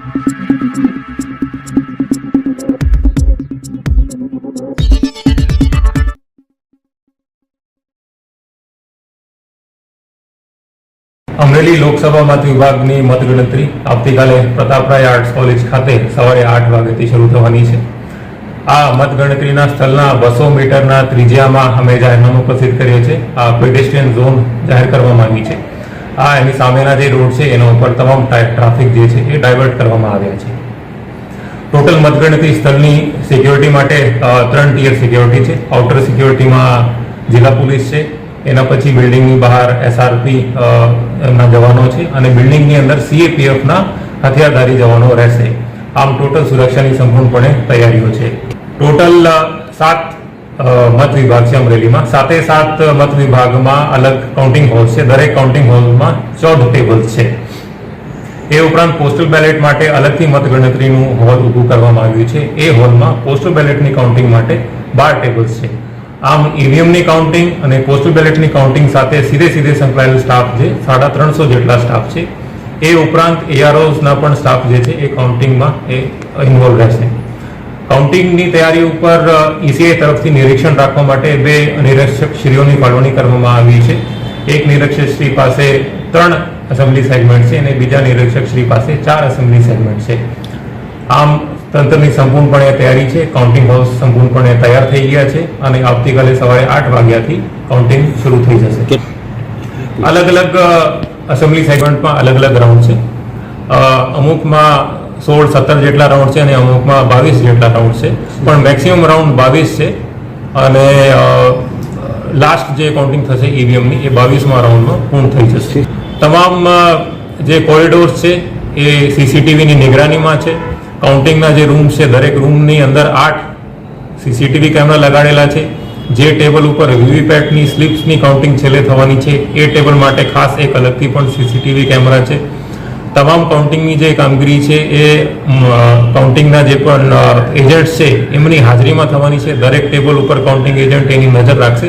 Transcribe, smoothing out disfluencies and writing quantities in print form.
અમરેલી લોકસભા મત વિભાગની મતગણતરી આવતીકાલે પ્રતાપરાય આર્ટ્સ કોલેજ ખાતે સવારે 8 વાગ્યાથી શરૂ થવાની છે. આ મતગણતરીના સ્થળના 200 મીટરના ત્રિજ્યામાં અમે જાહેરનામું પ્રસિદ્ધ કર્યો છે. આ પેડેસ્ટ્રીયન ઝોન જાહેર કરવામાં આવી છે. આ એની સામેના જે રોડ છે એના ઉપર તમામ ટ્રાફિક જે છે એ ડાયવર્ટ કરવામાં આવ્યા છે. ટોટલ મતગણતરી સ્થળની સિક્યોરિટી માટે 3 ટિયર સિક્યોરિટી છે. આઉટર સિક્યોરિટીમાં જિલ્લા પોલીસ છે, એના પછી બિલ્ડિંગની બહાર SRP ના જવાનો છે અને બિલ્ડિંગની અંદર CAPFના હથિયારધારી જવાનો રહેશે. આમ ટોટલ સુરક્ષાની સંપૂર્ણપણે તૈયારીઓ છે. ટોટલ 7 મત વિભાગ છે અમરેલીમાં. 7 મત વિભાગમાં અલગ કાઉન્ટિંગ હોલ છે. દરેક કાઉન્ટિંગ હોલમાં 14 ટેબલ્સ છે. એ ઉપરાંત પોસ્ટલ બેલેટ માટે અલગથી મતગણતરીનું હોલ ઊભું કરવામાં આવ્યું છે. એ હોલમાં પોસ્ટલ બેલેટની કાઉન્ટિંગ માટે 12 ટેબલ્સ છે. આમ EVMની કાઉન્ટિંગ અને પોસ્ટલ બેલેટની કાઉન્ટિંગ સાથે સીધે સંકળાયેલ સ્ટાફ જે 350 જેટલા સ્ટાફ છે. એ ઉપરાંત AROsના પણ સ્ટાફ જે છે એ કાઉન્ટિંગમાં એ ઇન્વોલ્વ રહેશે. કાઉન્ટિંગની તૈયારી ઉપર ECI તરફથી નિરીક્ષણ રાખવા માટે 2 નિરીક્ષકશ્રીઓની ફાળવણી કરવામાં આવી છે. એક નિરીક્ષકશ્રી પાસે 3 એસેમ્બલી સેગમેન્ટ છે અને બીજા નિરીક્ષકશ્રી પાસે 4 એસેમ્બલી સેગમેન્ટ છે. આમ તંત્રની સંપૂર્ણપણે તૈયારી છે. કાઉન્ટિંગ હાઉસ સંપૂર્ણપણે તૈયાર થઈ ગયા છે અને આવતીકાલે સવારે 8 વાગ્યાથી કાઉન્ટિંગ શરૂ થઈ જશે. અલગ એસેમ્બલી સેગમેન્ટમાં અલગ રાઉન્ડ છે. અમુકમાં 16-17 જેટલા રાઉન્ડ છે અને અમુકમાં 22 જેટલા રાઉન્ડ છે, પણ મેક્સિમમ રાઉન્ડ 22 છે અને લાસ્ટ જે કાઉન્ટિંગ થશે EVMની એ 22મા રાઉન્ડમાં પૂર્ણ થઈ જશે. તમામ જે કોરિડોર્સ છે એ CCTVની નિગરાનીમાં છે. કાઉન્ટિંગના જે રૂમ છે દરેક રૂમની અંદર 8 CCTV કેમેરા લગાડેલા છે. જે ટેબલ ઉપર VVPATની સ્લિપ્સની કાઉન્ટિંગ છેલ્લે થવાની છે એ ટેબલ માટે ખાસ એક અલગથી પણ CCTV કેમેરા છે. તમામ કાઉન્ટિંગની જે કામગીરી છે એ કાઉન્ટિંગના જે પણ એજન્ટ્સ છે એમની હાજરીમાં થવાની છે. દરેક ટેબલ ઉપર કાઉન્ટિંગ એજન્ટ એની નજર રાખશે.